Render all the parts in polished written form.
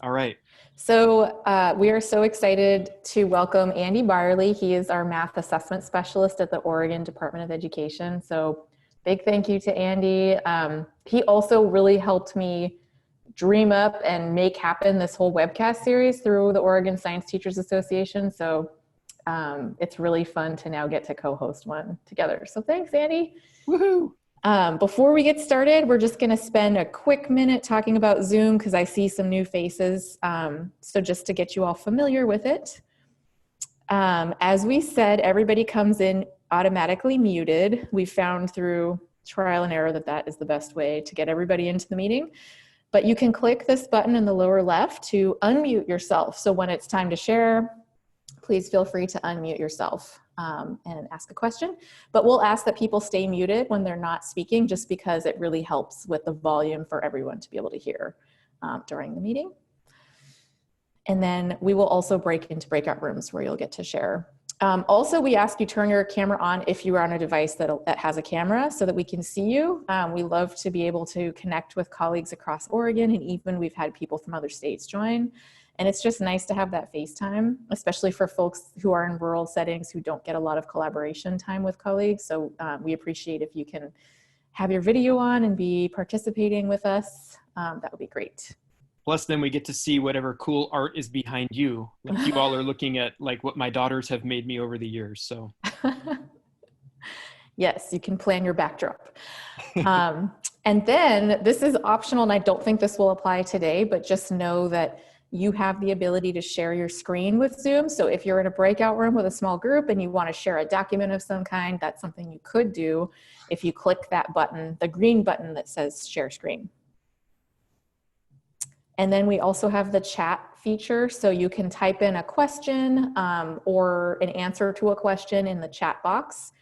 All right. So we are so excited to welcome Andy Byerly. He is our math assessment specialist at the Oregon Department of Education. So big thank you to Andy. He also really helped me dream up and make happen this whole webcast series through the Oregon Science Teachers Association. So it's really fun to now get to co-host one together. So thanks, Andy. Woohoo! Before we get started, we're just going to spend a quick minute talking about Zoom because I see some new faces. So just to get you all familiar with it. As we said, everybody comes in automatically muted. We found through trial and error that that is the best way to get everybody into the meeting. But you can click this button in the lower left to unmute yourself. So when it's time to share, please feel free to unmute yourself and ask a question. But we'll ask that people stay muted when they're not speaking, just because it really helps with the volume for everyone to be able to hear during the meeting. And then we will also break into breakout rooms where you'll get to share. Also, we ask you turn your camera on if you are on a device that has a camera so that we can see you. We love to be able to connect with colleagues across Oregon, and even we've had people from other states join. And it's just nice to have that FaceTime, especially for folks who are in rural settings who don't get a lot of collaboration time with colleagues. So we appreciate if you can have your video on and be participating with us. That would be great. Plus, then we get to see whatever cool art is behind you. Like you all are looking at like what my daughters have made me over the years. So yes, you can plan your backdrop. And then this is optional, and I don't think this will apply today, but just know that you have the ability to share your screen with Zoom. So if you're in a breakout room with a small group and you want to share a document of some kind, that's something you could do if you click that button, the green button that says share screen. And then we also have the chat feature, so you can type in a question or an answer to a question in the chat box.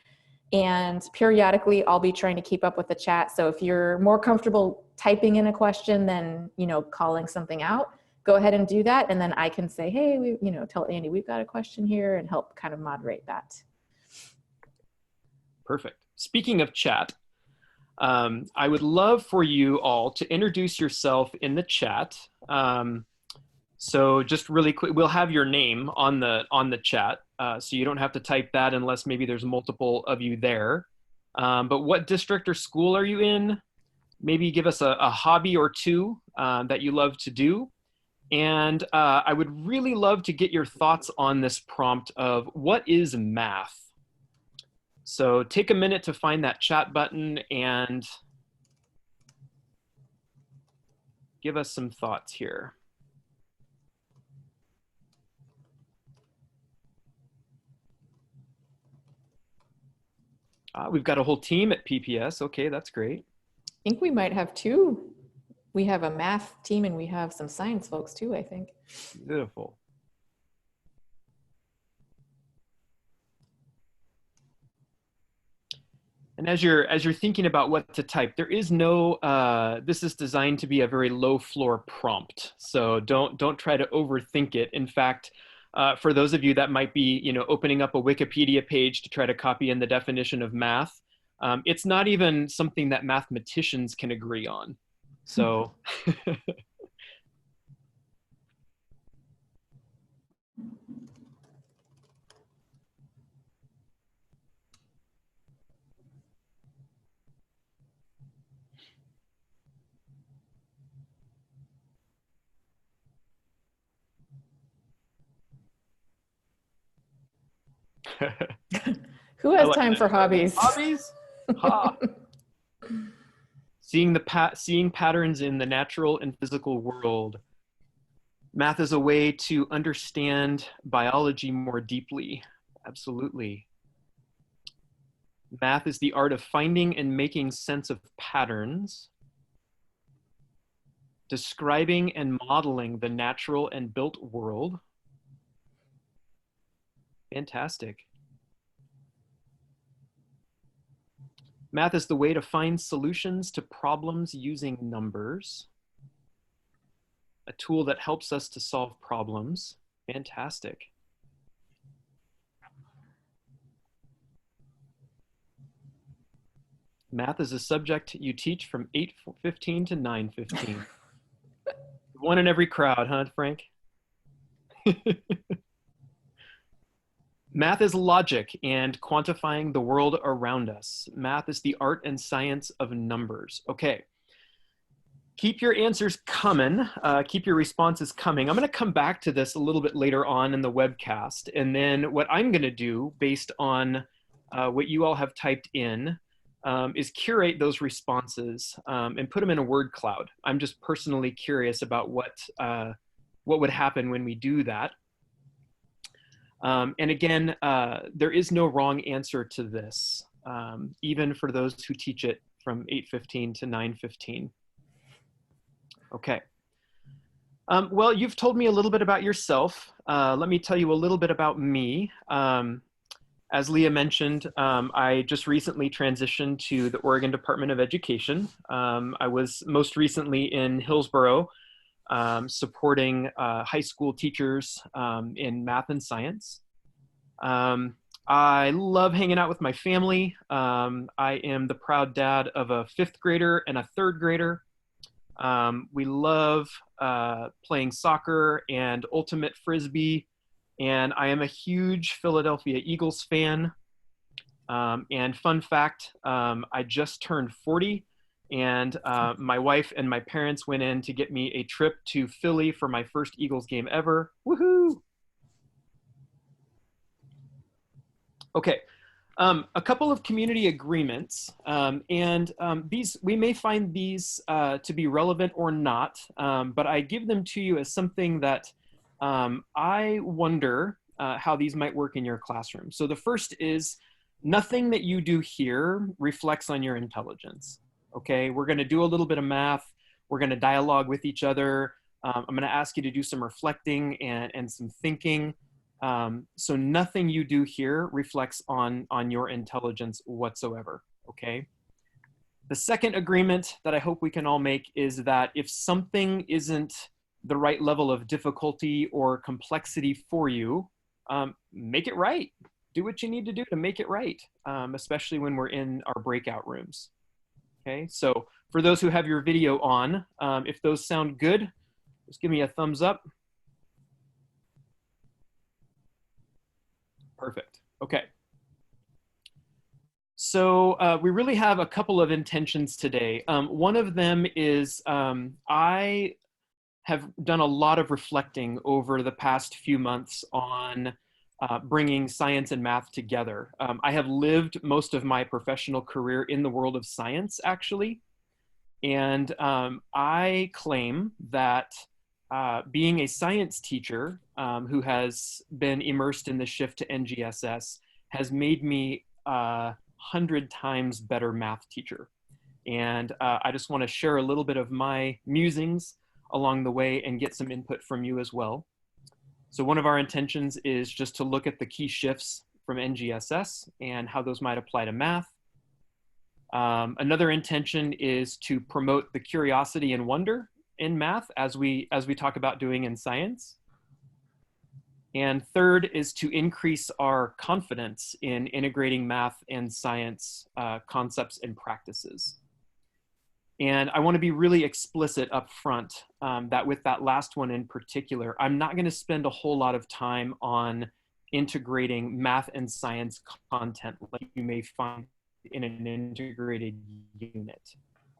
And periodically, I'll be trying to keep up with the chat. So if you're more comfortable typing in a question than calling something out, go ahead and do that. And then I can say, hey, tell Andy we've got a question here and help kind of moderate that. perfect. Speaking of chat, I would love for you all to introduce yourself in the chat. So just really quick, we'll have your name on the chat, so you don't have to type that unless maybe there's multiple of you there. But what district or school are you in? Maybe give us a hobby or two that you love to do. And I would really love to get your thoughts on this prompt of what is math? So take a minute to find that chat button and give us some thoughts here. We've got a whole team at PPS. Okay, that's great. I think we might have two. We have a math team and we have some science folks too, I think. Beautiful. And as you're thinking about what to type, there is no, this is designed to be a very low floor prompt. So don't try to overthink it. In fact, for those of you that might be, opening up a Wikipedia page to try to copy in the definition of math, it's not even something that mathematicians can agree on. So. Who has time for hobbies? Hobbies? Ha. Seeing patterns in the natural and physical world. Math is a way to understand biology more deeply. Absolutely. Math is the art of finding and making sense of patterns, describing and modeling the natural and built world. Fantastic. Math is the way to find solutions to problems using numbers. A tool that helps us to solve problems. Fantastic. Math is a subject you teach from 8:15 to 9:15. One in every crowd, huh, Frank? Math is logic and quantifying the world around us. Math is the art and science of numbers. Okay. Keep your answers coming. Keep your responses coming. I'm going to come back to this a little bit later on in the webcast. And then what I'm going to do based on what you all have typed in is curate those responses and put them in a word cloud. I'm just personally curious about what would happen when we do that. And again, there is no wrong answer to this, even for those who teach it from 8:15 to 9:15. Okay. Well, you've told me a little bit about yourself. Let me tell you a little bit about me. As Leah mentioned, I just recently transitioned to the Oregon Department of Education. I was most recently in Hillsboro, supporting high school teachers in math and science. I love hanging out with my family. I am the proud dad of a 5th grader and a 3rd grader. We love playing soccer and ultimate frisbee, and I am a huge Philadelphia Eagles fan. And fun fact, I just turned 40. And my wife and my parents went in to get me a trip to Philly for my first Eagles game ever. Woohoo! Okay, a couple of community agreements, and these, we may find these to be relevant or not, but I give them to you as something that I wonder how these might work in your classroom. So the first is, nothing that you do here reflects on your intelligence. Okay, we're going to do a little bit of math. We're going to dialogue with each other. I'm going to ask you to do some reflecting and some thinking. So nothing you do here reflects on your intelligence whatsoever. Okay. The second agreement that I hope we can all make is that if something isn't the right level of difficulty or complexity for you, make it right. Do what you need to do to make it right, especially when we're in our breakout rooms. Okay, so for those who have your video on, if those sound good, just give me a thumbs up. Perfect. Okay. So we really have a couple of intentions today. One of them is I have done a lot of reflecting over the past few months on bringing science and math together. I have lived most of my professional career in the world of science, actually. And I claim that being a science teacher who has been immersed in the shift to NGSS has made me 100 times better math teacher. And I just want to share a little bit of my musings along the way and get some input from you as well. So one of our intentions is just to look at the key shifts from NGSS and how those might apply to math. Another intention is to promote the curiosity and wonder in math as we talk about doing in science. And third is to increase our confidence in integrating math and science concepts and practices. And I want to be really explicit up front that with that last one in particular, I'm not going to spend a whole lot of time on integrating math and science content like you may find in an integrated unit.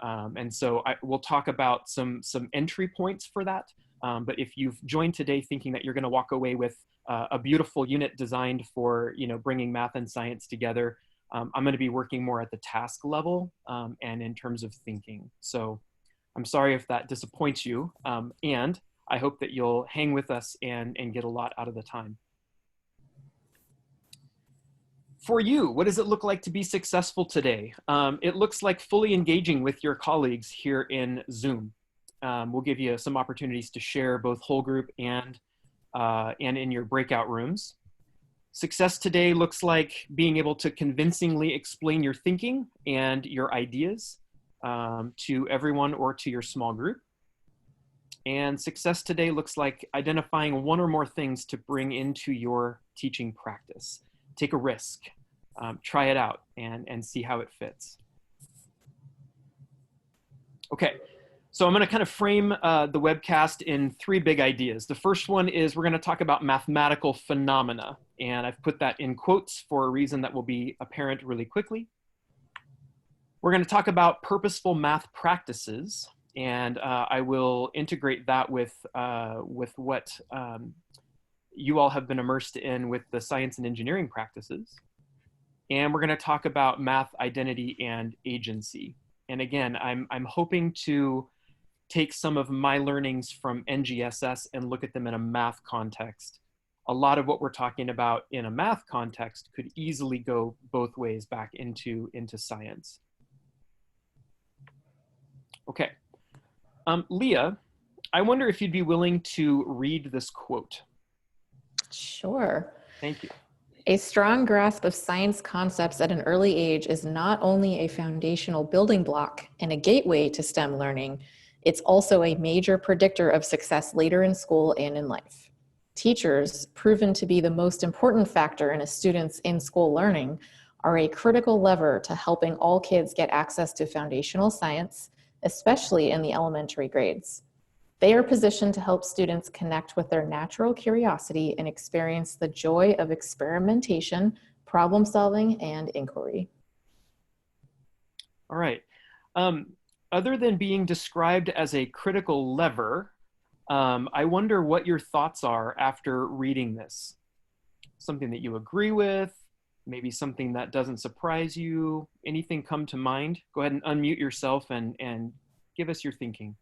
And so we'll talk about some entry points for that. But if you've joined today thinking that you're going to walk away with a beautiful unit designed for bringing math and science together, I'm going to be working more at the task level and in terms of thinking. So I'm sorry if that disappoints you, and I hope that you'll hang with us and get a lot out of the time. For you, what does it look like to be successful today? It looks like fully engaging with your colleagues here in Zoom. We'll give you some opportunities to share both whole group and in your breakout rooms. Success today looks like being able to convincingly explain your thinking and your ideas to everyone or to your small group. And success today looks like identifying one or more things to bring into your teaching practice. Take a risk, try it out, and see how it fits. Okay, So I'm going to kind of frame the webcast in three big ideas. The first one is we're going to talk about mathematical phenomena, and I've put that in quotes for a reason that will be apparent really quickly. We're going to talk about purposeful math practices, and I will integrate that with what you all have been immersed in with the science and engineering practices. And we're going to talk about math identity and agency. And again, I'm hoping to take some of my learnings from NGSS and look at them in a math context. A lot of what we're talking about in a math context could easily go both ways back into science. Okay. Leah, I wonder if you'd be willing to read this quote. Sure. Thank you. A strong grasp of science concepts at an early age is not only a foundational building block and a gateway to STEM learning, it's also a major predictor of success later in school and in life. Teachers, proven to be the most important factor in a student's in-school learning, are a critical lever to helping all kids get access to foundational science, especially in the elementary grades. They are positioned to help students connect with their natural curiosity and experience the joy of experimentation, problem solving, and inquiry. All right. Other than being described as a critical lever, I wonder what your thoughts are after reading this. Something that you agree with, maybe something that doesn't surprise you, anything come to mind? Go ahead and unmute yourself and give us your thinking.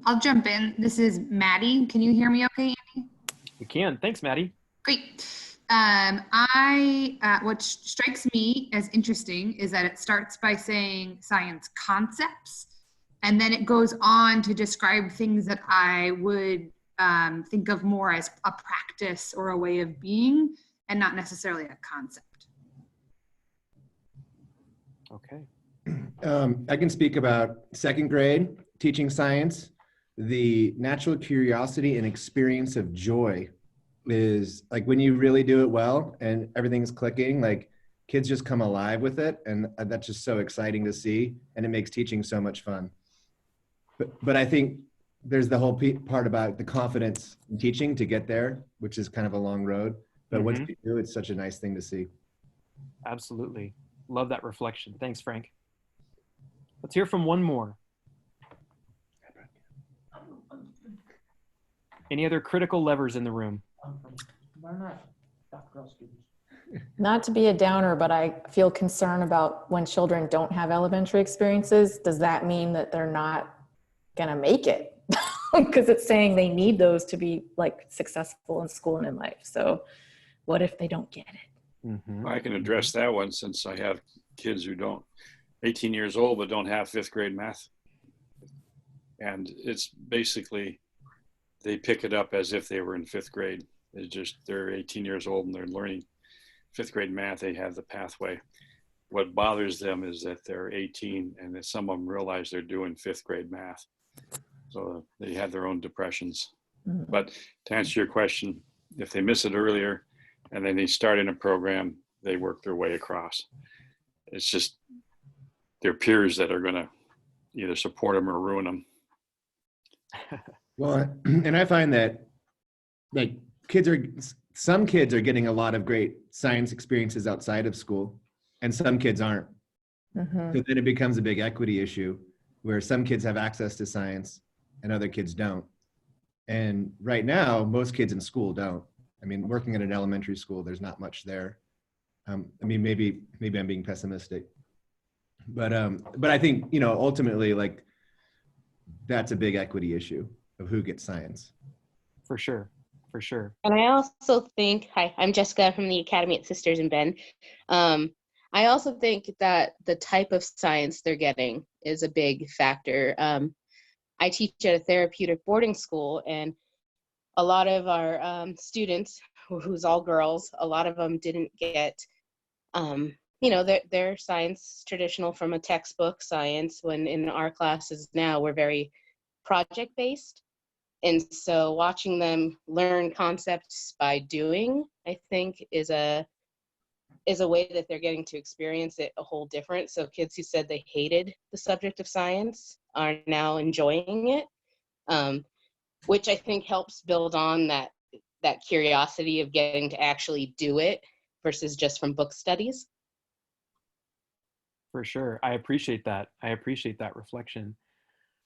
I'll jump in. This is Maddie. Can you hear me okay, Andy? We can. Thanks, Maddie. Great. What strikes me as interesting is that it starts by saying science concepts, and then it goes on to describe things that I would think of more as a practice or a way of being, and not necessarily a concept. Okay. I can speak about second grade teaching science. The natural curiosity and experience of joy is like when you really do it well and everything's clicking, like kids just come alive with it. And that's just so exciting to see. And it makes teaching so much fun. But I think there's the whole part about the confidence in teaching to get there, which is kind of a long road. But once you do, it's such a nice thing to see. Absolutely. Love that reflection. Thanks, Frank. Let's hear from one more. Any other critical levers in the room? Not to be a downer, but I feel concerned about when children don't have elementary experiences. Does that mean that they're not going to make it? Because it's saying they need those to be like successful in school and in life. So what if they don't get it? I can address that one since I have kids who 18 years old, but don't have fifth grade math. And it's basically, they pick it up as if they were in fifth grade. They're 18 years old and they're learning fifth grade math. They have the pathway. What bothers them is that they're 18 and that some of them realize they're doing fifth grade math. So they have their own depressions. But to answer your question, if they miss it earlier and then they start in a program, they work their way across. It's just their peers that are going to either support them or ruin them. Well, and I find that like some kids are getting a lot of great science experiences outside of school and some kids aren't. So then it becomes a big equity issue where some kids have access to science and other kids don't. And right now, most kids in school don't. I mean, working at an elementary school, there's not much there. I mean, maybe I'm being pessimistic, but I think, ultimately, like that's a big equity issue of who gets science. For sure. And I also think, hi, I'm Jessica from the Academy at Sisters in Bend. I also think that the type of science they're getting is a big factor. I teach at a therapeutic boarding school, and a lot of our students, who's all girls, a lot of them didn't get, their science traditional from a textbook science, when in our classes now we're very project-based. And so watching them learn concepts by doing, I think, is a way that they're getting to experience it a whole different. So kids who said they hated the subject of science are now enjoying it, which I think helps build on that curiosity of getting to actually do it versus just from book studies. For sure. I appreciate that. I appreciate that reflection.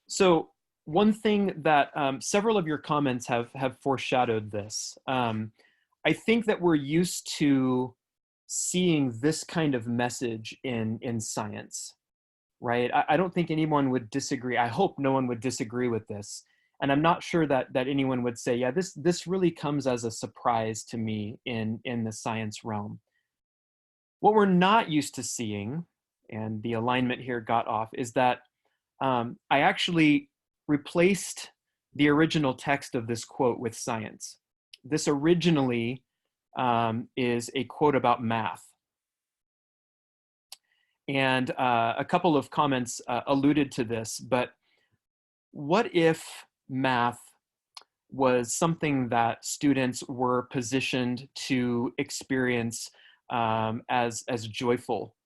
So one thing that several of your comments have foreshadowed this. I think that we're used to seeing this kind of message in science, right? I don't think anyone would disagree. I hope no one would disagree with this. And I'm not sure that anyone would say, yeah, this really comes as a surprise to me in the science realm. What we're not used to seeing, and the alignment here got off, is that I actually replaced the original text of this quote with science. This originally is a quote about math. And a couple of comments alluded to this, but what if math was something that students were positioned to experience as joyful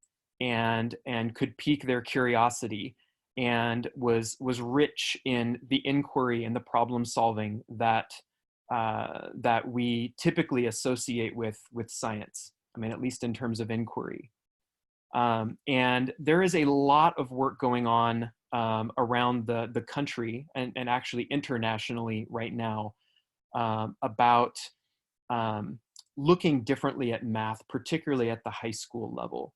and could pique their curiosity and was rich in the inquiry and the problem solving that we typically associate with science. I mean, at least in terms of inquiry. And there is a lot of work going on around the country and actually internationally right now about looking differently at math, particularly at the high school level.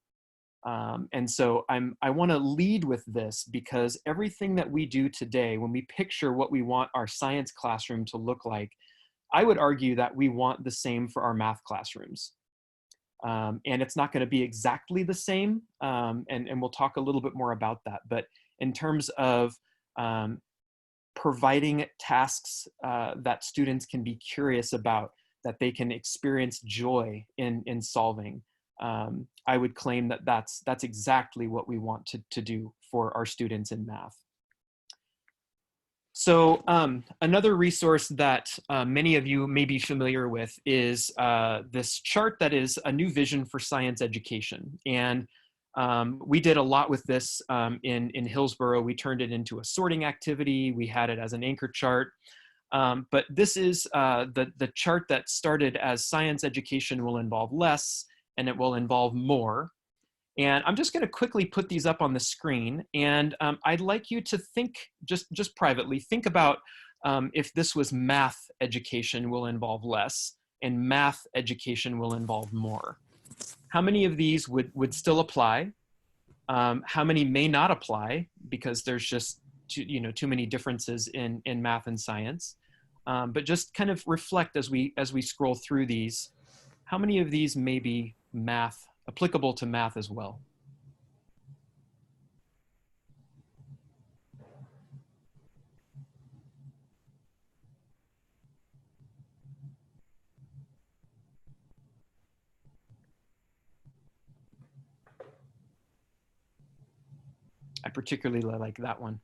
And so I want to lead with this because everything that we do today, when we picture what we want our science classroom to look like, I would argue that we want the same for our math classrooms. And it's not going to be exactly the same, and we'll talk a little bit more about that. But in terms of providing tasks that students can be curious about, that they can experience joy in solving, I would claim that that's exactly what we want to do for our students in math. So another resource that many of you may be familiar with is this chart that is a new vision for science education. And we did a lot with this in Hillsborough. We turned it into a sorting activity. We had it as an anchor chart. But this is the chart that started as science education will involve less and it will involve more. And I'm just going to quickly put these up on the screen. And I'd like you to think, just privately, think about if this was math education will involve less and math education will involve more. How many of these would still apply? How many may not apply because there's just too many differences in math and science? But just kind of reflect as we scroll through these. How many of these may be math, applicable to math as well? I particularly like that one.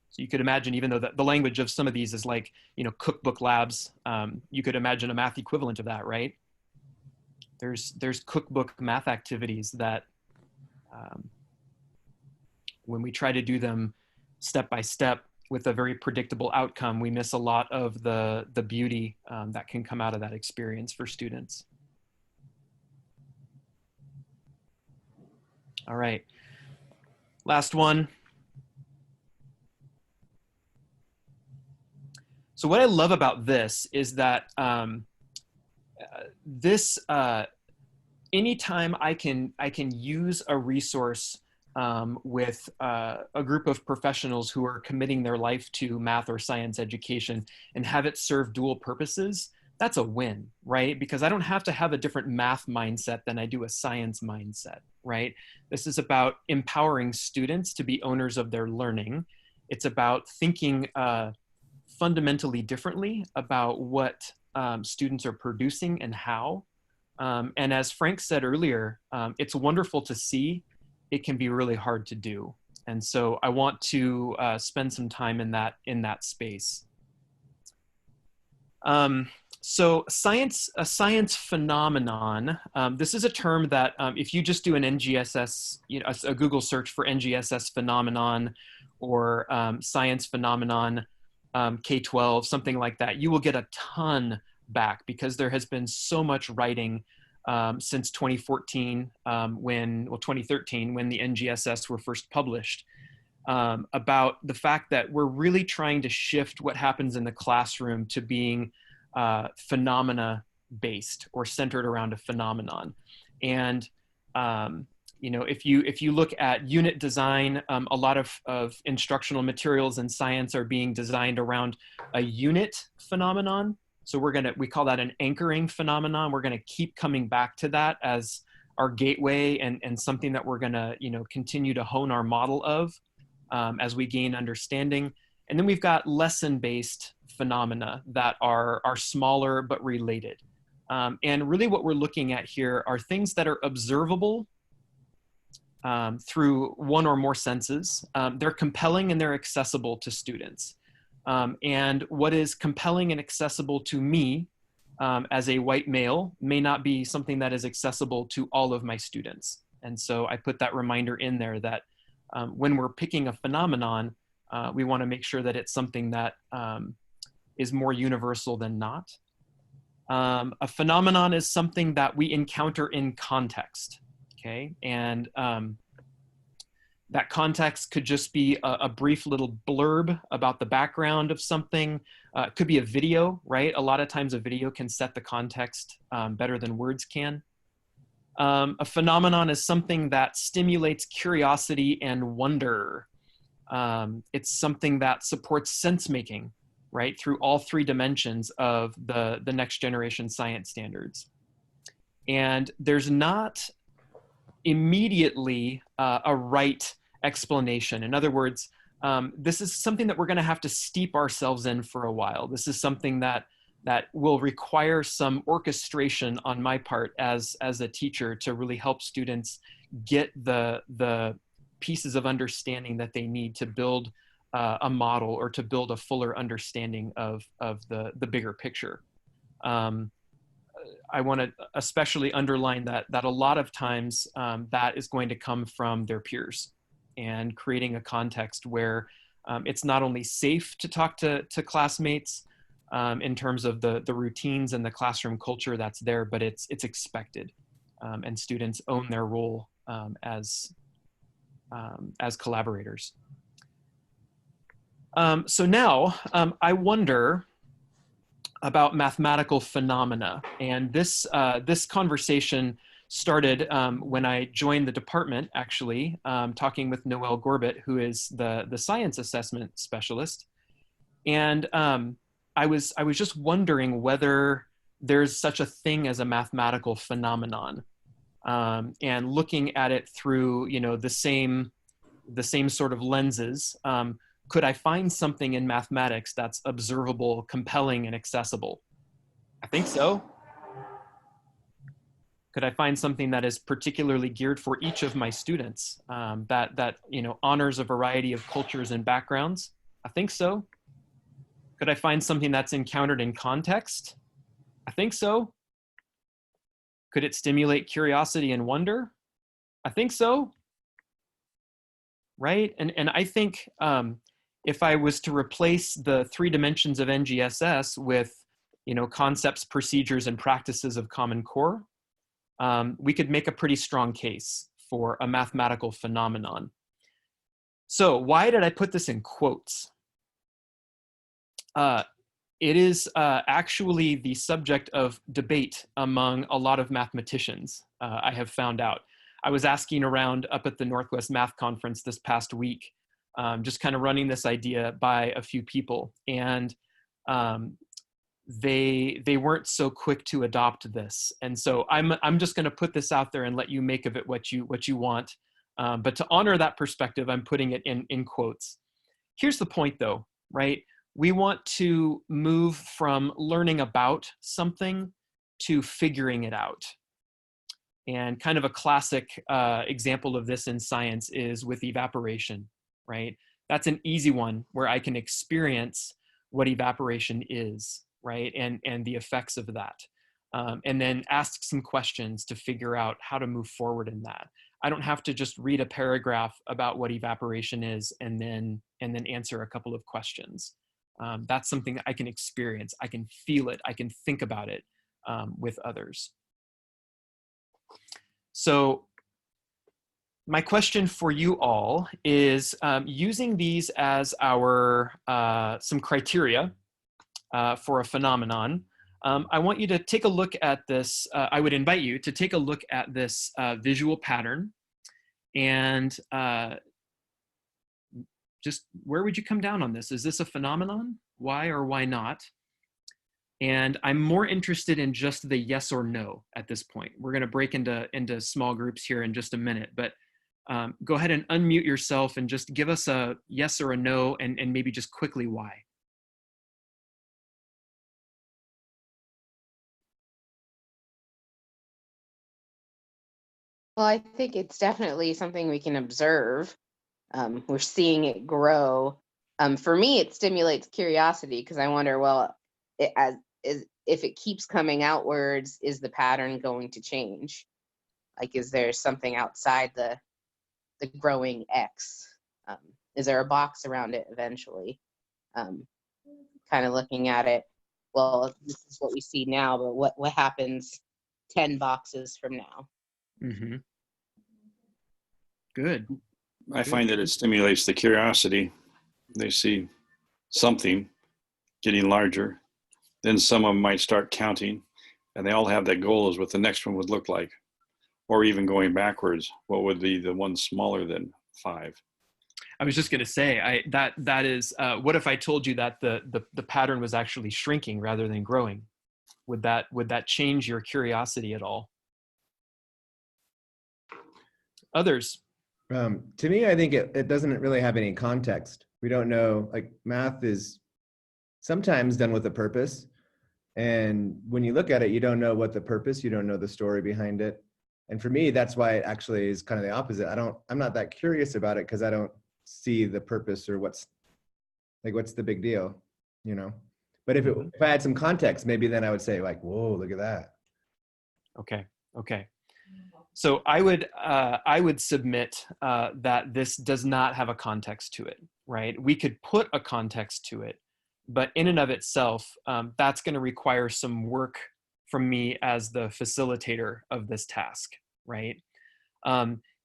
So you could imagine, even though the language of some of these is like, cookbook labs, you could imagine a math equivalent of that, right? There's cookbook math activities that when we try to do them step by step with a very predictable outcome, we miss a lot of the beauty that can come out of that experience for students. All right, last one. So what I love about this is that anytime I can use a resource with a group of professionals who are committing their life to math or science education and have it serve dual purposes, that's a win, right? Because I don't have to have a different math mindset than I do a science mindset, right? This is about empowering students to be owners of their learning It's about thinking fundamentally differently about what students are producing and how. And as Frank said earlier, it's wonderful to see. It can be really hard to do. And so I want to spend some time in that space. So a science phenomenon, this is a term that if you just do an NGSS, a Google search for NGSS phenomenon or science phenomenon, K-12, something like that, you will get a ton back because there has been so much writing since 2013, when the NGSS were first published, about the fact that we're really trying to shift what happens in the classroom to being phenomena based or centered around a phenomenon. And if you look at unit design, a lot of instructional materials in science are being designed around a unit phenomenon. So we call that an anchoring phenomenon. We're going to keep coming back to that as our gateway and something that we're going to continue to hone our model of as we gain understanding. And then we've got lesson-based phenomena that are smaller but related. And really what we're looking at here are things that are observable through one or more senses. They're compelling and they're accessible to students. And what is compelling and accessible to me as a white male may not be something that is accessible to all of my students. And so I put that reminder in there that when we're picking a phenomenon, we want to make sure that it's something that is more universal than not. A phenomenon is something that we encounter in context, okay? And that context could just be a brief little blurb about the background of something. It could be a video, right? A lot of times a video can set the context better than words can. A phenomenon is something that stimulates curiosity and wonder. It's something that supports sense-making, right? Through all three dimensions of the next generation science standards. And there's not immediately a right explanation. In other words, this is something that we're going to have to steep ourselves in for a while. This is something that will require some orchestration on my part as a teacher to really help students get the pieces of understanding that they need to build a model or to build a fuller understanding of the bigger picture. I want to especially underline that a lot of times that is going to come from their peers, and creating a context where it's not only safe to talk to classmates in terms of the routines and the classroom culture that's there, but it's expected, and students own their role as collaborators. So now I wonder about mathematical phenomena, and this conversation started when I joined the department, actually, talking with Noelle Gorbett, who is the science assessment specialist. And I was just wondering whether there's such a thing as a mathematical phenomenon, and looking at it through, the same sort of lenses. Could I find something in mathematics that's observable, compelling, and accessible? I think so. Could I find something that is particularly geared for each of my students, that honors a variety of cultures and backgrounds? I think so. Could I find something that's encountered in context? I think so. Could it stimulate curiosity and wonder? I think so. Right? And I think if I was to replace the 3 dimensions of NGSS with, concepts, procedures, and practices of Common Core, we could make a pretty strong case for a mathematical phenomenon. So why did I put this in quotes? It is actually the subject of debate among a lot of mathematicians, I have found out. I was asking around up at the Northwest Math Conference this past week, just kind of running this idea by a few people, and they weren't so quick to adopt this. And so I'm just going to put this out there and let you make of it what you want. But to honor that perspective, I'm putting it in quotes. Here's the point though, right? We want to move from learning about something to figuring it out. And kind of a classic example of this in science is with evaporation, right? That's an easy one where I can experience what evaporation is, right? And the effects of that. And then ask some questions to figure out how to move forward in that. I don't have to just read a paragraph about what evaporation is and then answer a couple of questions. That's something that I can experience. I can feel it. I can think about it with others. So my question for you all is, using these as our some criteria for a phenomenon, I want you to take a look at this. I would invite you to take a look at this visual pattern, and just where would you come down on this? Is this a phenomenon? Why or why not? And I'm more interested in just the yes or no at this point. We're going to break into small groups here in just a minute, but go ahead and unmute yourself and just give us a yes or a no, and maybe just quickly why. Well, I think it's definitely something we can observe. We're seeing it grow. For me, it stimulates curiosity because I wonder, well, if it keeps coming outwards, is the pattern going to change? Like, is there something outside the growing X? Is there a box around it eventually? Kind of looking at it, well, this is what we see now, but what happens 10 boxes from now? Mm-hmm. Good. I find that it stimulates the curiosity. They see something getting larger. Then some of them might start counting, and they all have that goal as what the next one would look like. Or even going backwards, what would be the one smaller than 5? I was just going to say, that is, what if I told you that the pattern was actually shrinking rather than growing? Would that change your curiosity at all? Others? To me, I think it doesn't really have any context. We don't know, like math is sometimes done with a purpose. And when you look at it, you don't know what the purpose, you don't know the story behind it. And for me, that's why it actually is kind of the opposite. I'm not that curious about it because I don't see the purpose or what's the big deal, you know? But if I had some context, maybe then I would say like, whoa, look at that. Okay. So I would submit that this does not have a context to it, right? We could put a context to it, but in and of itself, that's going to require some work from me as the facilitator of this task, right?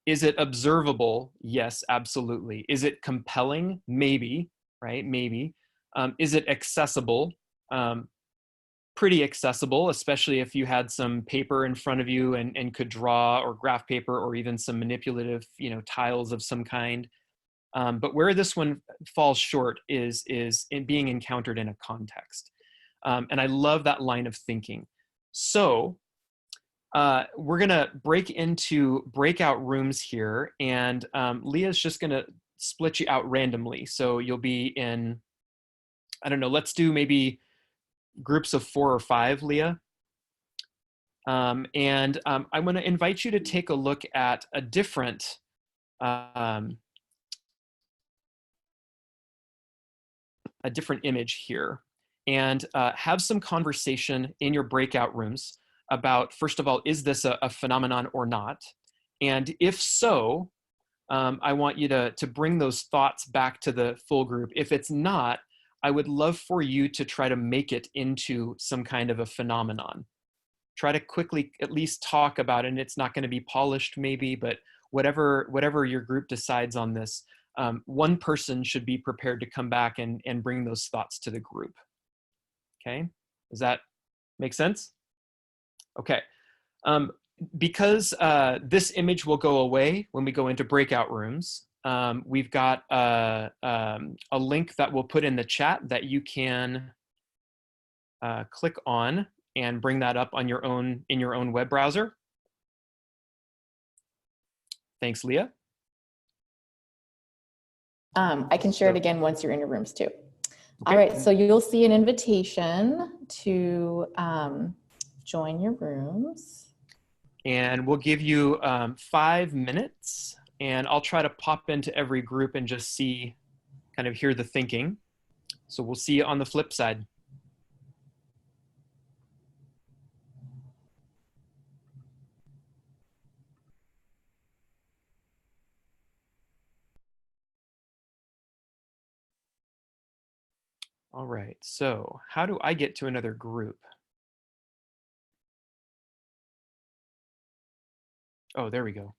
Is it observable? Yes, absolutely. Is it compelling? Maybe, right? Maybe. Is it accessible? Pretty accessible, especially if you had some paper in front of you and could draw, or graph paper, or even some manipulative, tiles of some kind. But where this one falls short is in being encountered in a context. And I love that line of thinking. So we're gonna break into breakout rooms here, and Leah's just gonna split you out randomly. So you'll be in, I don't know, let's do maybe groups of 4 or 5, Leah. I'm going to invite you to take a look at a different image here, and have some conversation in your breakout rooms about, first of all, is this a phenomenon or not? And if so, I want you to bring those thoughts back to the full group. If it's not, I would love for you to try to make it into some kind of a phenomenon. Try to quickly at least talk about it, and it's not going to be polished maybe, but whatever your group decides on this, one person should be prepared to come back and bring those thoughts to the group. Okay, does that make sense? Okay, because this image will go away when we go into breakout rooms, we've got a link that we'll put in the chat that you can click on and bring that up on in your own web browser. Thanks, Leah. I can share it again once you're in your rooms too. All right, so you'll see an invitation to join your rooms. And we'll give you 5 minutes, and I'll try to pop into every group and just see, kind of hear the thinking. So we'll see you on the flip side. All right, so how do I get to another group? Oh, there we go.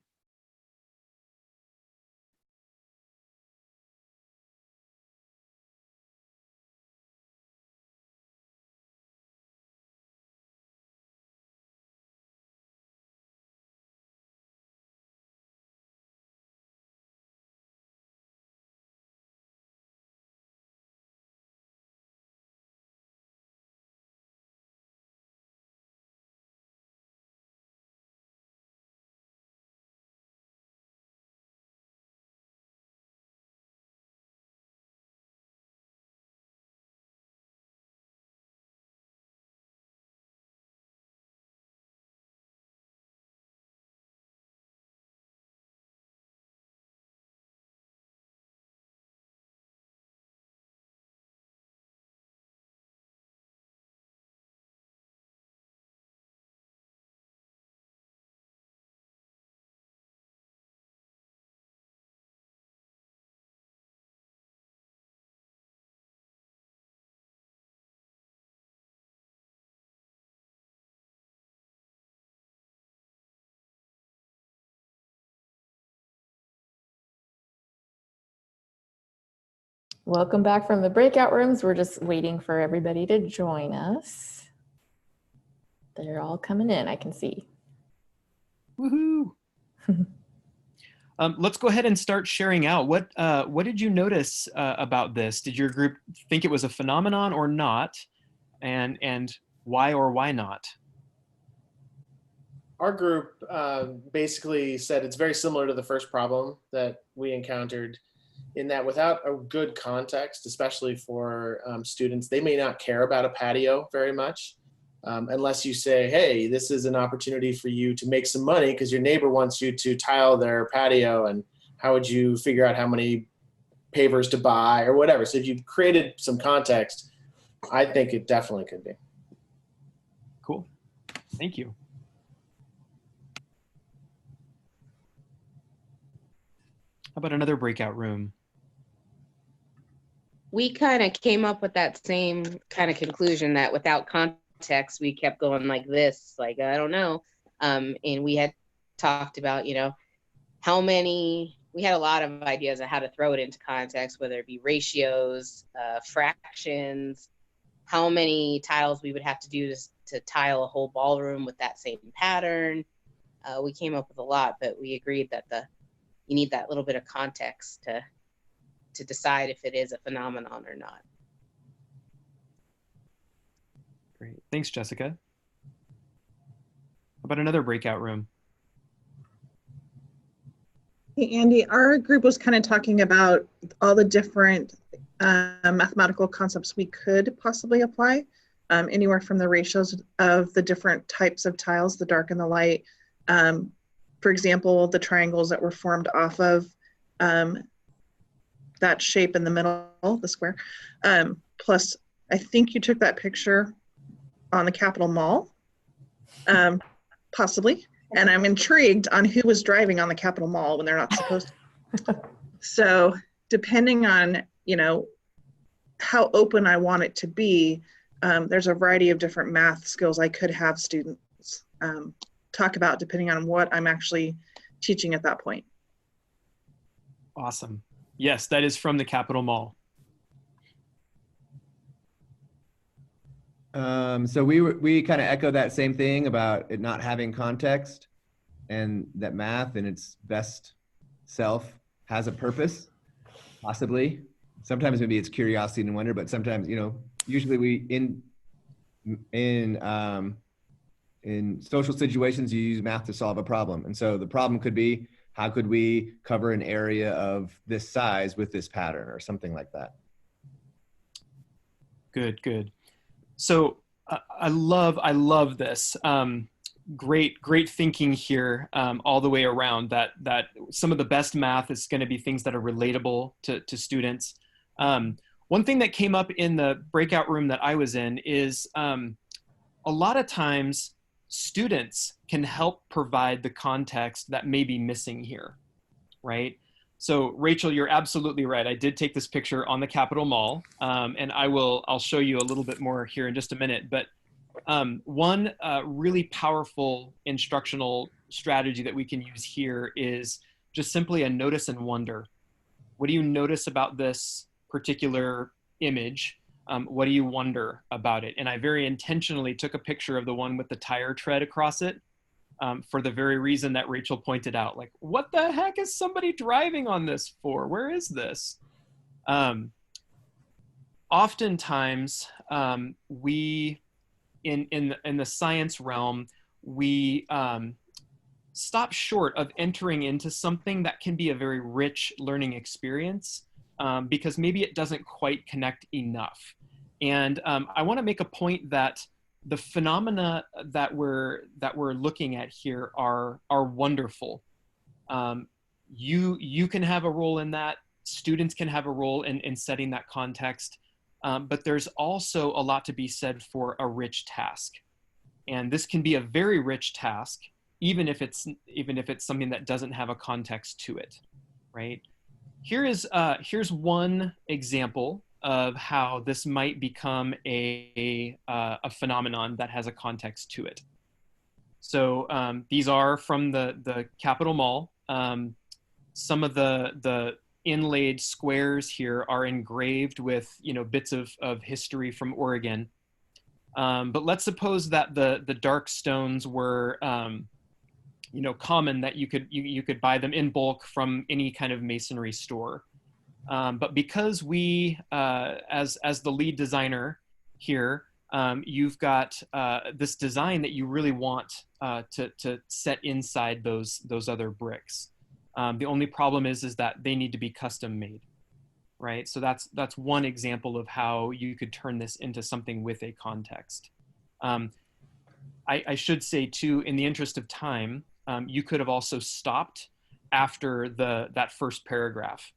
Welcome back from the breakout rooms. We're just waiting for everybody to join us. They're all coming in, I can see. Woohoo! Let's go ahead and start sharing out. What did you notice about this? Did your group think it was a phenomenon or not? And why or why not? Our group basically said it's very similar to the first problem that we encountered, in that without a good context, especially for students, they may not care about a patio very much unless you say, hey, this is an opportunity for you to make some money because your neighbor wants you to tile their patio, and how would you figure out how many pavers to buy or whatever. So if you've created some context, I think it definitely could be. Cool. Thank you. How about another breakout room? We kind of came up with that same kind of conclusion that without context, we kept going like this, like, I don't know. And we had talked about, you know, how many, we had a lot of ideas of how to throw it into context, whether it be ratios, fractions, how many tiles we would have to do to tile a whole ballroom with that same pattern. We came up with a lot, but we agreed that you need that little bit of context to decide if it is a phenomenon or not. Great. Thanks, Jessica. How about another breakout room? Hey, Andy, our group was kind of talking about all the different mathematical concepts we could possibly apply, anywhere from the ratios of the different types of tiles, the dark and the light. For example, the triangles that were formed off of that shape in the middle, the square. Plus, I think you took that picture on the Capitol Mall, possibly. And I'm intrigued on who was driving on the Capitol Mall when they're not supposed to. So depending on, you know, how open I want it to be, there's a variety of different math skills I could have students talk about depending on what I'm actually teaching at that point. Awesome. Yes, that is from the Capitol Mall. So we kind of echo that same thing about it not having context, and that math in its best self has a purpose, possibly. Sometimes maybe it's curiosity and wonder, but sometimes, you know, usually we in social situations, you use math to solve a problem. And so the problem could be, how could we cover an area of this size with this pattern or something like that. Good, good. So I love this. Great thinking here all the way around, that some of the best math is going to be things that are relatable to students. One thing that came up in the breakout room that I was in is a lot of times students can help provide the context that may be missing here, right? So Rachel, you're absolutely right. I did take this picture on the Capitol Mall, and I'll show you a little bit more here in just a minute. But one really powerful instructional strategy that we can use here is just simply a notice and wonder. What do you notice about this particular image? What do you wonder about it? And I very intentionally took a picture of the one with the tire tread across it, for the very reason that Rachel pointed out. Like, what the heck is somebody driving on this for? Where is this? Oftentimes, we, in the science realm, we stop short of entering into something that can be a very rich learning experience, because maybe it doesn't quite connect enough. And I want to make a point that the phenomena that we're looking at here are wonderful. You can have a role in that. Students can have a role in setting that context. But there's also a lot to be said for a rich task. And this can be a very rich task, even if it's something that doesn't have a context to it, right? Here's one example of how this might become a phenomenon that has a context to it. So these are from the Capitol Mall. Some of the inlaid squares here are engraved with, bits of history from Oregon. But let's suppose that the dark stones were common, that you could buy them in bulk from any kind of masonry store. But because we, as the lead designer here, you've got this design that you really want to set inside those other bricks. The only problem is that they need to be custom made, right? So that's one example of how you could turn this into something with a context. I should say too, in the interest of time, you could have also stopped after that first paragraph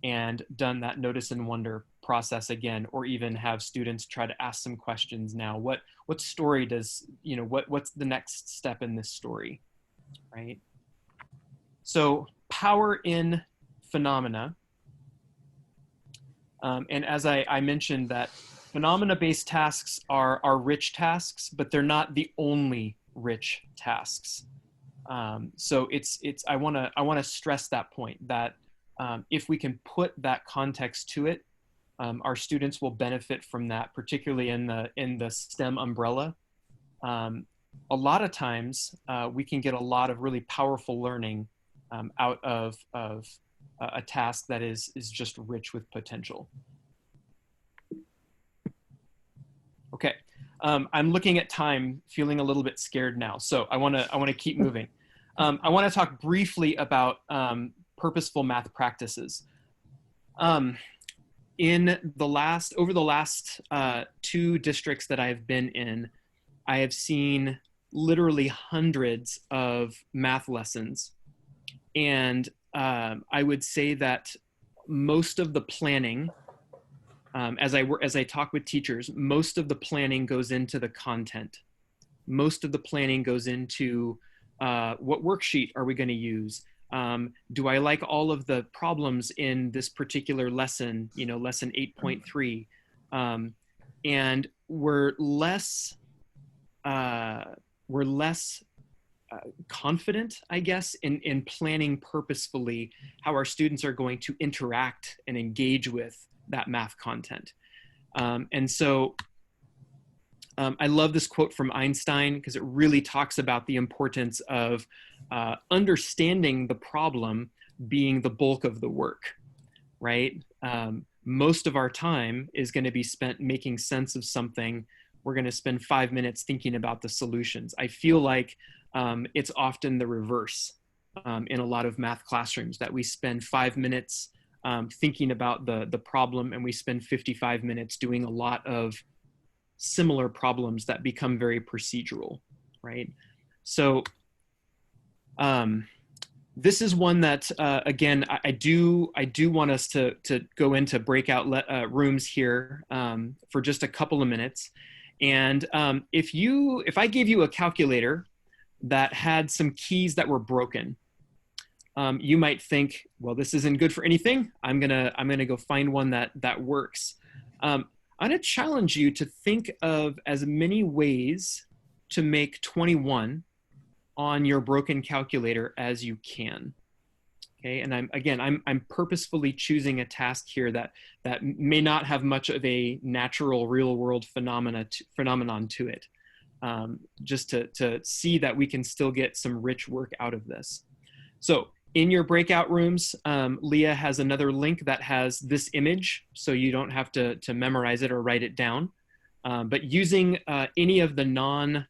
and done that notice and wonder process again, or even have students try to ask some questions now. What story does, what's the next step in this story, right? So power in phenomena. And as I mentioned, that phenomena-based tasks are rich tasks, but they're not the only rich tasks. So I want to stress that point, that if we can put that context to it, our students will benefit from that, particularly in the STEM umbrella. A lot of times we can get a lot of really powerful learning out of a task that is just rich with potential. Okay, I'm looking at time, feeling a little bit scared now, so I want to keep moving. I want to talk briefly about purposeful math practices. Over the last 2 districts that I've been in, I have seen literally hundreds of math lessons. And I would say that most of the planning, as I talk with teachers, most of the planning goes into the content. Most of the planning goes into what worksheet are we going to use? Do I like all of the problems in this particular lesson, lesson 8.3? And we're less confident, I guess, in planning purposefully how our students are going to interact and engage with that math content. And so I love this quote from Einstein, because it really talks about the importance of understanding the problem being the bulk of the work, right? Most of our time is going to be spent making sense of something. We're going to spend 5 minutes thinking about the solutions. I feel like it's often the reverse, in a lot of math classrooms, that we spend 5 minutes thinking about the problem, and we spend 55 minutes doing a lot of similar problems that become very procedural, right? So this is one that, again, I do want us to go into breakout rooms here for just a couple of minutes. And if I gave you a calculator that had some keys that were broken, you might think, well, this isn't good for anything. I'm gonna go find one that works. I'm gonna challenge you to think of as many ways to make 21 on your broken calculator as you can. Okay, and I'm purposefully choosing a task here that may not have much of a natural real world phenomenon to it, just to see that we can still get some rich work out of this. So in your breakout rooms, Leah has another link that has this image, so you don't have to memorize it or write it down. But using any of the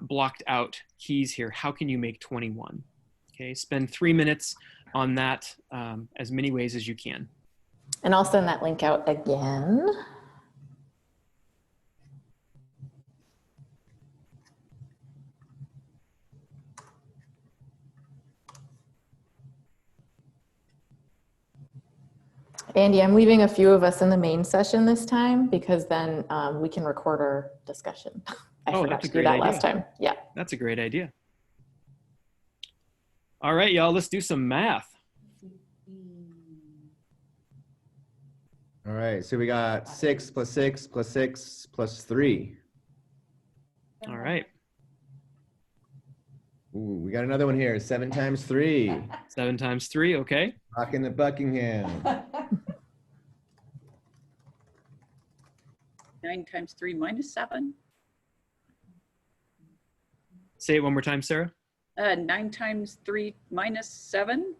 blocked out keys here, how can you make 21? Okay, spend 3 minutes on that as many ways as you can. And I'll send that link out again. Andy, I'm leaving a few of us in the main session this time, because then we can record our discussion. I forgot to do that last time. Yeah. That's a great idea. All right, y'all, let's do some math. All right, so we got 6 plus 6 plus 6 plus 3. All right. Ooh, we got another one here, 7 times 3. 7 times 3, okay. Rocking the Buckingham. 9 times 3 minus 7. Say it one more time, Sarah. 9 times 3 minus 7.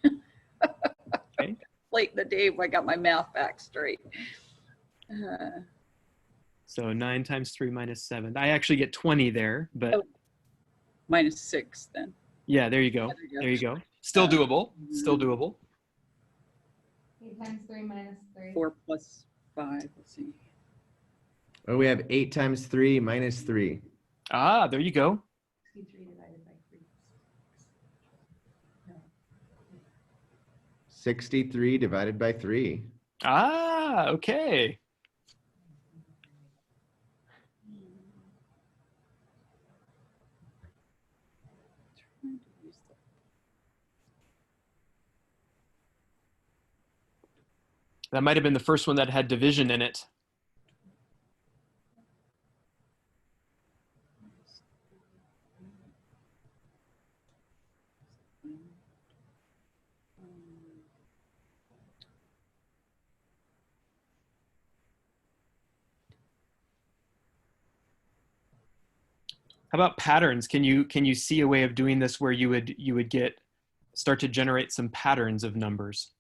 Okay. Late in the day, I got my math back straight. So 9 times 3 minus 7. I actually get 20 there, but. Oh, minus 6 then. Yeah, there you go. There you go. Still doable. Still doable. 8 times 3 minus 3. 4 plus 5. Let's see. Oh, we have 8 times 3 minus 3. Ah, there you go. 63 divided by 3. 63 divided by 3. Ah, okay. That might have been the first one that had division in it. How about patterns? Can you see a way of doing this where you would start to generate some patterns of numbers?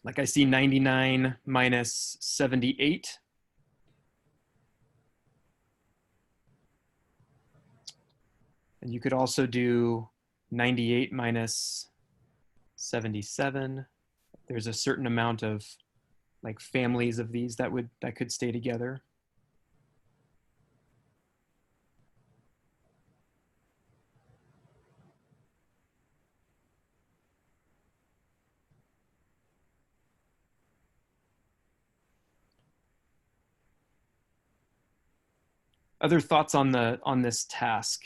Like I see 99 minus 78. And you could also do 98 minus 77. There's a certain amount of like families of these that could stay together. Other thoughts on this task?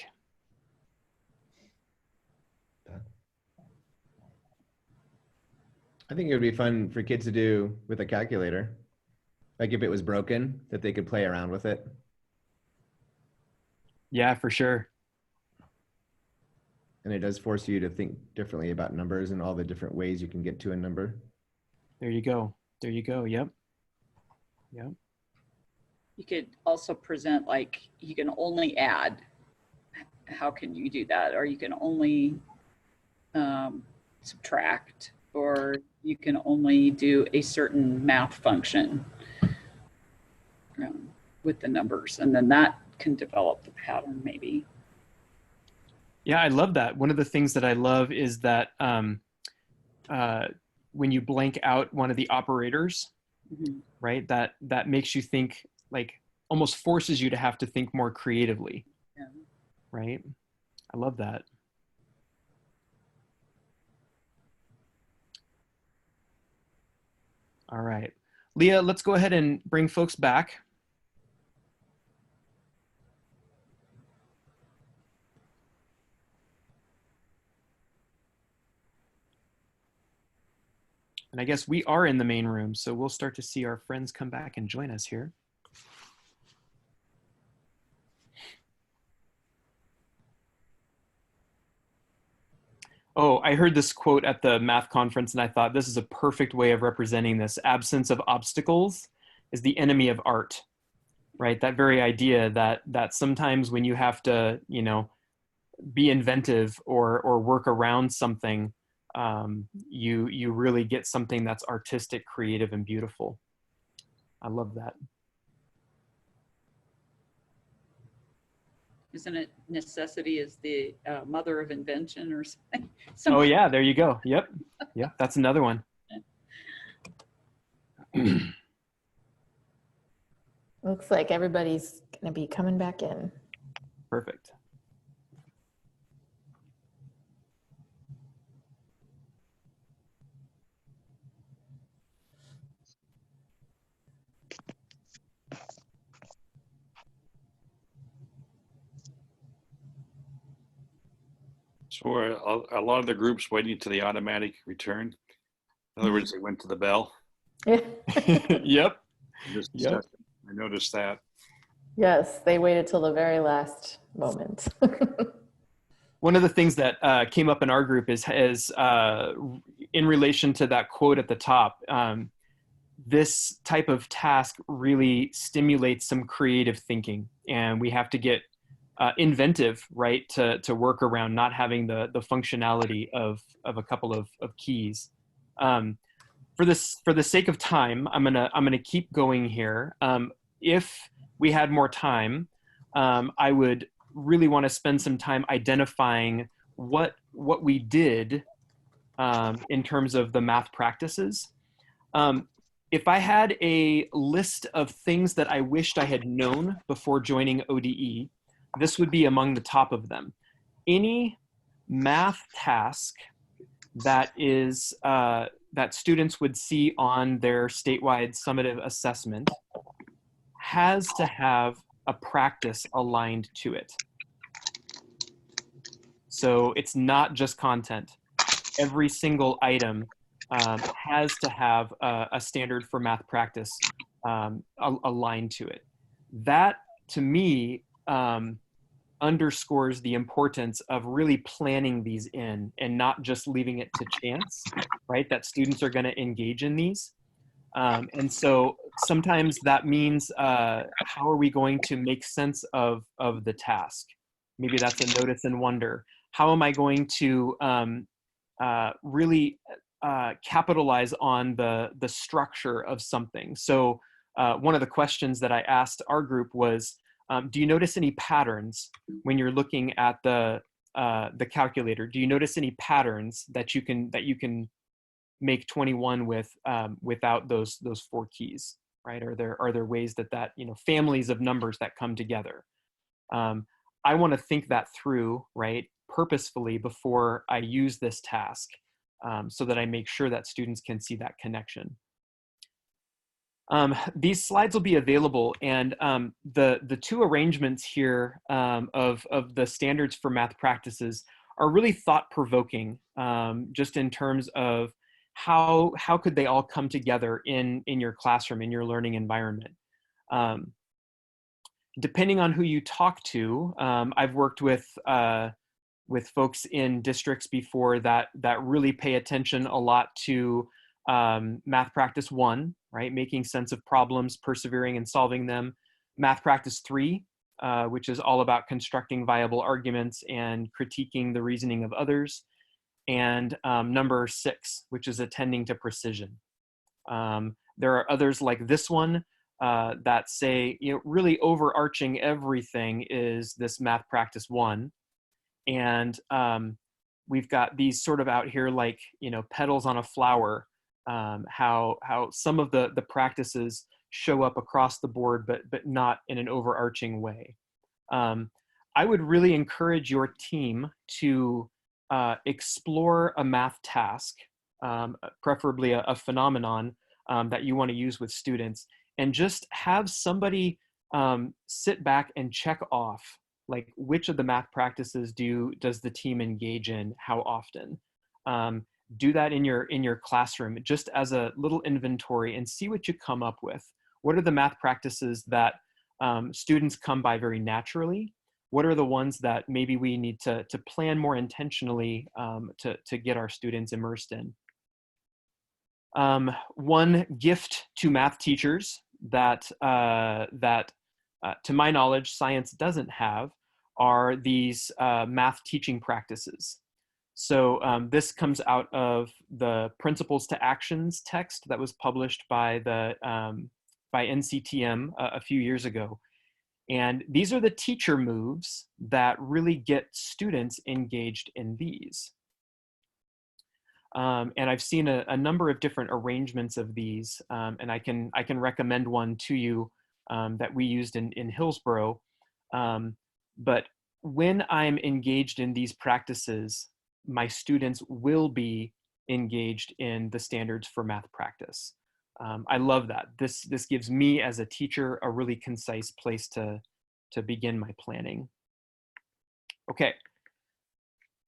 I think it would be fun for kids to do with a calculator. Like if it was broken, that they could play around with it. Yeah, for sure. And it does force you to think differently about numbers and all the different ways you can get to a number. There you go. There you go. Yep. Yep. You could also present like you can only add. How can you do that? Or you can only subtract, or you can only do a certain math function with the numbers, and then that can develop the pattern maybe. Yeah, I love that. One of the things that I love is that when you blank out one of the operators, right, that makes you think, like almost forces you to have to think more creatively. Yeah. Right? I love that. All right. Leah, let's go ahead and bring folks back. And I guess we are in the main room, so we'll start to see our friends come back and join us here. Oh, I heard this quote at the math conference and I thought this is a perfect way of representing this. Absence of obstacles is the enemy of art, right? That very idea that sometimes when you have to, you know, be inventive or work around something, you really get something that's artistic, creative, and beautiful. I love that. Isn't it necessity is the mother of invention or something? Oh yeah, there you go. Yep. Yep, that's another one. Looks like everybody's gonna be coming back in. Perfect. So are a lot of the groups waiting to the automatic return? In other words, they went to the bell. Yeah. Yep. Yep. I noticed that. Yes, they waited till the very last moment. One of the things that came up in our group is in relation to that quote at the top. This type of task really stimulates some creative thinking, and we have to get inventive, right, to work around not having the functionality of a couple of keys. For the sake of time, I'm gonna keep going here. If we had more time, I would really want to spend some time identifying what we did in terms of the math practices. If I had a list of things that I wished I had known before joining ODE, this would be among the top of them. Any math task that is that students would see on their statewide summative assessment has to have a practice aligned to it. So it's not just content. Every single item has to have a standard for math practice aligned to it. That, to me, underscores the importance of really planning these in and not just leaving it to chance, right? That students are going to engage in these. And so sometimes that means how are we going to make sense of the task? Maybe that's a notice and wonder. How am I going to really capitalize on the structure of something? So one of the questions that I asked our group was, do you notice any patterns when you're looking at the calculator? Do you notice any patterns that you can make 21 with without those 4 keys, right? Are there ways that you know, families of numbers that come together? I want to think that through, right, purposefully before I use this task, so that I make sure that students can see that connection. These slides will be available, and the 2 arrangements here of the standards for math practices are really thought-provoking, just in terms of how could they all come together in your classroom, in your learning environment. Depending on who you talk to, I've worked with folks in districts before that really pay attention a lot to math practice 1, right? Making sense of problems, persevering and solving them. Math practice 3, which is all about constructing viable arguments and critiquing the reasoning of others. and number 6, which is attending to precision. There are others like this one that say, you know, really overarching everything is this math practice 1. And we've got these sort of out here like, you know, petals on a flower, how some of the practices show up across the board, but not in an overarching way. I would really encourage your team to explore a math task, preferably a phenomenon that you want to use with students, and just have somebody sit back and check off, like, which of the math practices does the team engage in, how often. Do that in your classroom, just as a little inventory, and see what you come up with. What are the math practices that students come by very naturally? What are the ones that maybe we need to plan more intentionally to get our students immersed in? One gift to math teachers that to my knowledge, science doesn't have are these math teaching practices. So this comes out of the Principles to Actions text that was published by NCTM a few years ago. And these are the teacher moves that really get students engaged in these. And I've seen a number of different arrangements of these, and I can recommend one to you that we used in Hillsborough. But when I'm engaged in these practices, my students will be engaged in the standards for math practice. I love that. This gives me as a teacher a really concise place to begin my planning. Okay.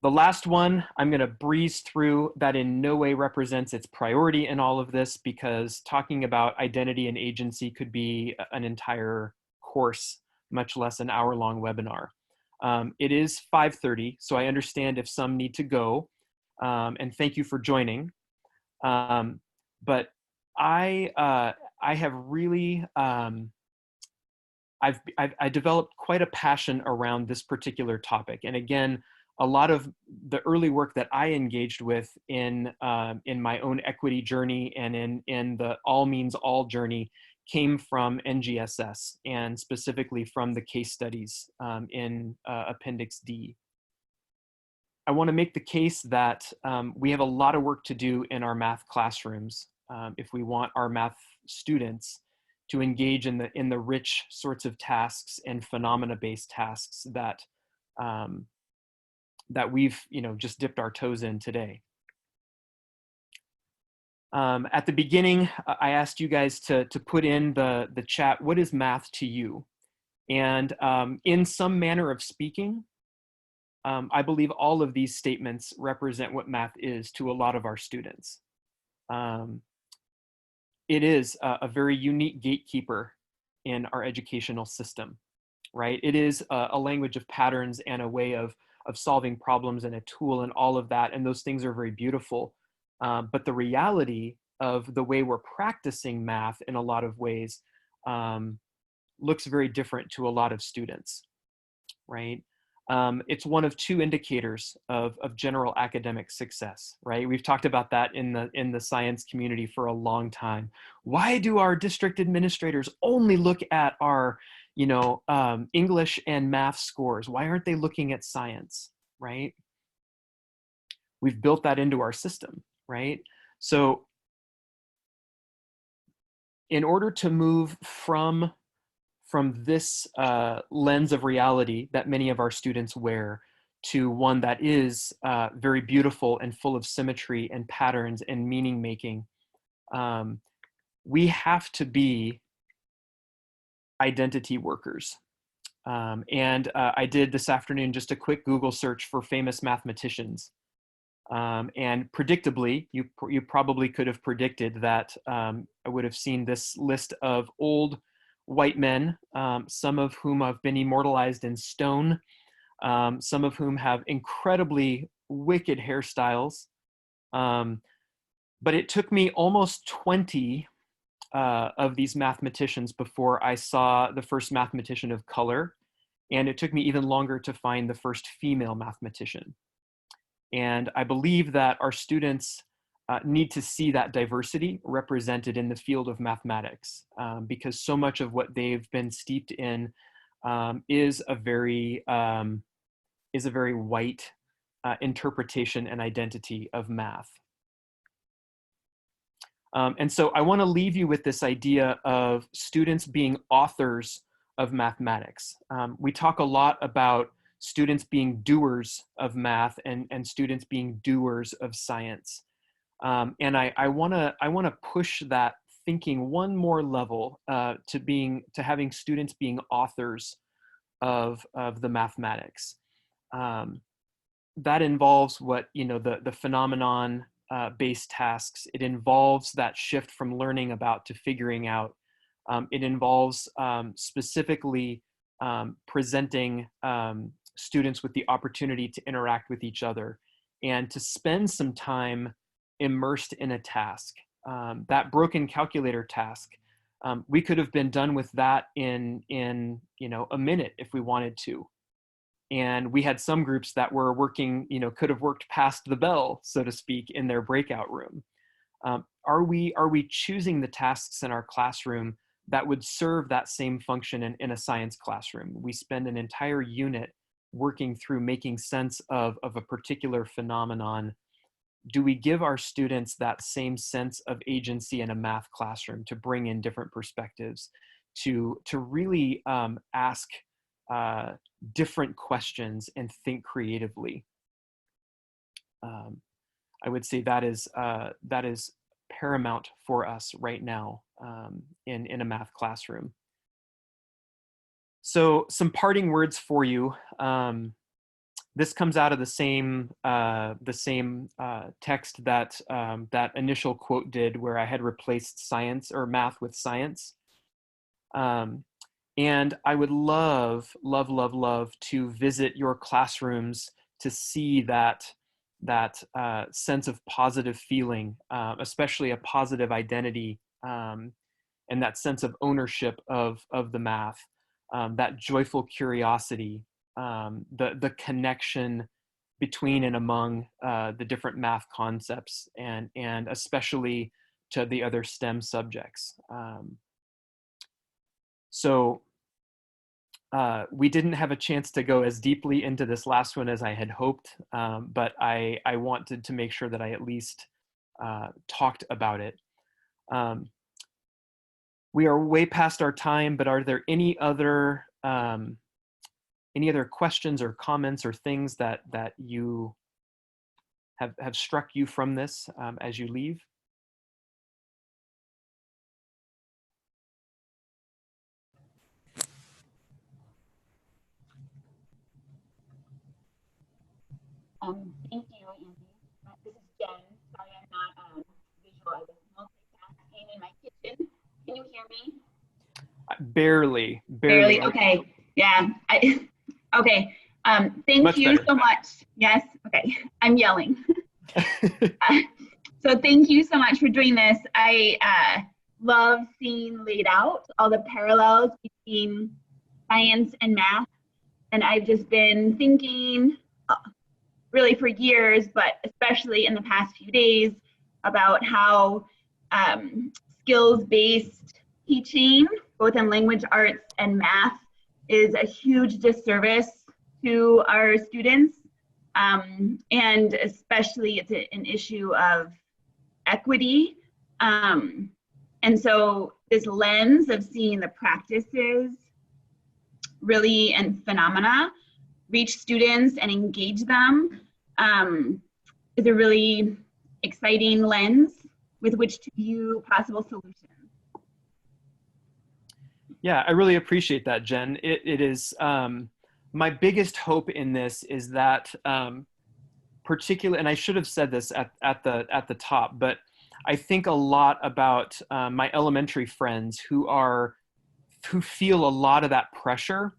The last one, I'm going to breeze through. That in no way represents its priority in all of this, because talking about identity and agency could be an entire course, much less an hour-long webinar. It is 5:30, so I understand if some need to go, and thank you for joining. But I have really, I developed quite a passion around this particular topic. And again, a lot of the early work that I engaged with in my own equity journey and in the all means all journey came from NGSS, and specifically from the case studies in Appendix D. I want to make the case that we have a lot of work to do in our math classrooms if we want our math students to engage in the rich sorts of tasks and phenomena-based tasks that that we've just dipped our toes in today. At the beginning, I asked you guys to put in the chat, what is math to you? And in some manner of speaking, I believe all of these statements represent what math is to a lot of our students. It is a very unique gatekeeper in our educational system, right? It is a language of patterns and a way of solving problems and a tool and all of that. And those things are very beautiful. But the reality of the way we're practicing math in a lot of ways looks very different to a lot of students, right? It's one of two indicators of general academic success, right? We've talked about that in the science community for a long time. Why do our district administrators only look at our, English and math scores? Why aren't they looking at science, right? We've built that into our system, right? So in order to move from this lens of reality that many of our students wear to one that is very beautiful and full of symmetry and patterns and meaning making, we have to be identity workers. And I did this afternoon just a quick Google search for famous mathematicians. And predictably, you probably could have predicted that I would have seen this list of old white men, some of whom have been immortalized in stone, some of whom have incredibly wicked hairstyles. But it took me almost 20 of these mathematicians before I saw the first mathematician of color. And it took me even longer to find the first female mathematician. And I believe that our students need to see that diversity represented in the field of mathematics, because so much of what they've been steeped in is a very white interpretation and identity of math. And so I want to leave you with this idea of students being authors of mathematics. We talk a lot about students being doers of math and students being doers of science. And I want to push that thinking one more level to having students being authors of the mathematics. That involves what, the phenomenon based tasks. It involves that shift from learning about to figuring out. It involves specifically presenting students with the opportunity to interact with each other and to spend some time immersed in a task. That broken calculator task, we could have been done with that in a minute if we wanted to. And we had some groups that were working, could have worked past the bell, so to speak, in their breakout room. Are we choosing the tasks in our classroom that would serve that same function in a science classroom? We spend an entire unit working through making sense of a particular phenomenon. Do we give our students that same sense of agency in a math classroom to bring in different perspectives, to really ask different questions and think creatively? I would say that is paramount for us right now in a math classroom. So some parting words for you. This comes out of the same text that that initial quote did, where I had replaced science or math with science. And I would love to visit your classrooms to see that sense of positive feeling, especially a positive identity, and that sense of ownership of the math, that joyful curiosity, the connection between and among the different math concepts, and especially to the other STEM subjects. So we didn't have a chance to go as deeply into this last one as I had hoped, but I wanted to make sure that I at least talked about it. We are way past our time, but are there any other questions or comments or things that you have struck you from this as you leave? Thank you, Andy. This is Jen. Sorry, I'm not visual. I was multitasking in my kitchen. Can you hear me? Barely. Okay. Yeah. Okay. Thank Much you better. so much. Yes. Okay. I'm yelling. So thank you so much for doing this. I love seeing laid out all the parallels between science and math. And I've just been thinking really for years, but especially in the past few days, about how skills-based teaching, both in language arts and math, is a huge disservice to our students. And especially it's an issue of equity. And so this lens of seeing the practices really and phenomena reach students and engage them is a really exciting lens with which to view possible solutions. Yeah, I really appreciate that, Jen. It is my biggest hope in this is that particularly, and I should have said this at the top, but I think a lot about my elementary friends who feel a lot of that pressure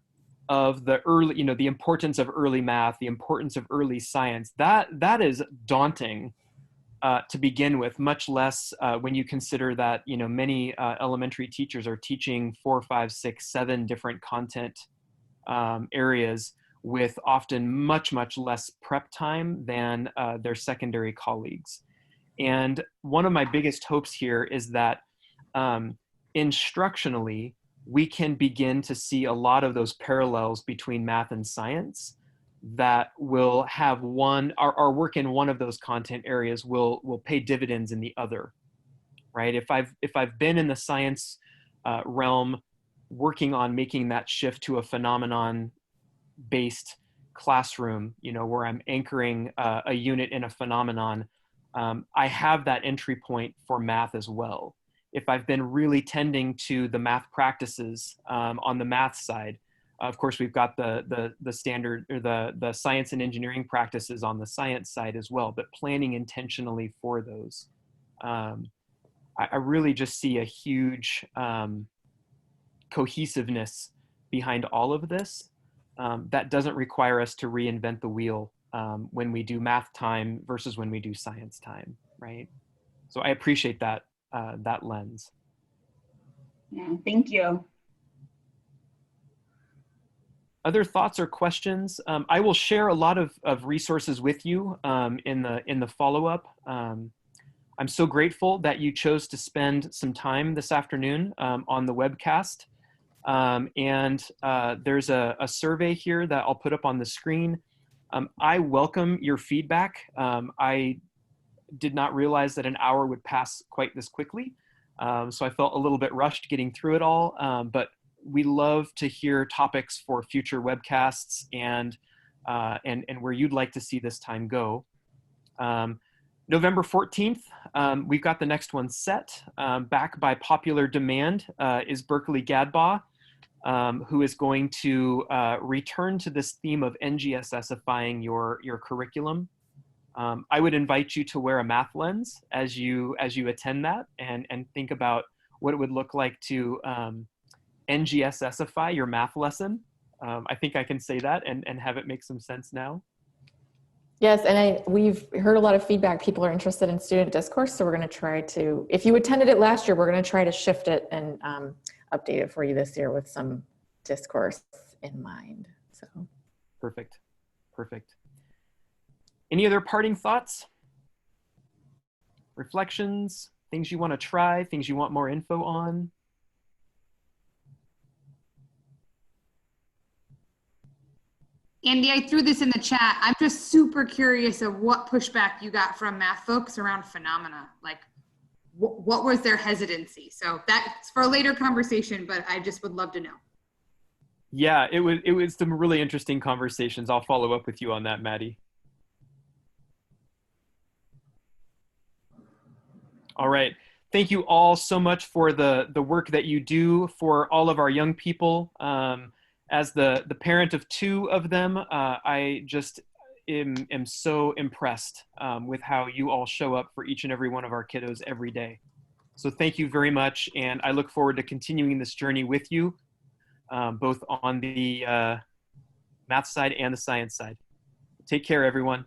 of the early, the importance of early math, the importance of early science. That is daunting to begin with, much less when you consider that, many elementary teachers are teaching 4, 5, 6, 7 different content areas with often much, much less prep time than their secondary colleagues. And one of my biggest hopes here is that instructionally, we can begin to see a lot of those parallels between math and science that will have our work in one of those content areas will pay dividends in the other, right? If I've been in the science realm working on making that shift to a phenomenon-based classroom, where I'm anchoring a unit in a phenomenon, I have that entry point for math as well. If I've been really tending to the math practices on the math side, of course, we've got the standard or the science and engineering practices on the science side as well, but planning intentionally for those. I really just see a huge cohesiveness behind all of this that doesn't require us to reinvent the wheel when we do math time versus when we do science time, right? So I appreciate that lens. Yeah, thank you. Other thoughts or questions? I will share a lot of resources with you in the follow-up. I'm so grateful that you chose to spend some time this afternoon on the webcast. And there's a survey here that I'll put up on the screen. I welcome your feedback. I did not realize that an hour would pass quite this quickly. So I felt a little bit rushed getting through it all, but we love to hear topics for future webcasts and where you'd like to see this time go. November 14th, we've got the next one set. Back by popular demand is Berkeley Gadbaugh, who is going to return to this theme of NGSS-ifying your curriculum. I would invite you to wear a math lens as you attend that and think about what it would look like to NGSS-ify your math lesson. I think I can say that and have it make some sense now. Yes, and we've heard a lot of feedback. People are interested in student discourse, so we're going to try to, if you attended it last year, we're going to try to shift it and update it for you this year with some discourse in mind. So perfect. Any other parting thoughts? Reflections? Things you want to try? Things you want more info on? Andy, I threw this in the chat. I'm just super curious of what pushback you got from math folks around phenomena. Like, what was their hesitancy? So that's for a later conversation, but I just would love to know. Yeah, it was some really interesting conversations. I'll follow up with you on that, Maddie. All right. Thank you all so much for the work that you do for all of our young people. As the parent of two of them, I just am so impressed with how you all show up for each and every one of our kiddos every day. So thank you very much. And I look forward to continuing this journey with you, both on the math side and the science side. Take care, everyone.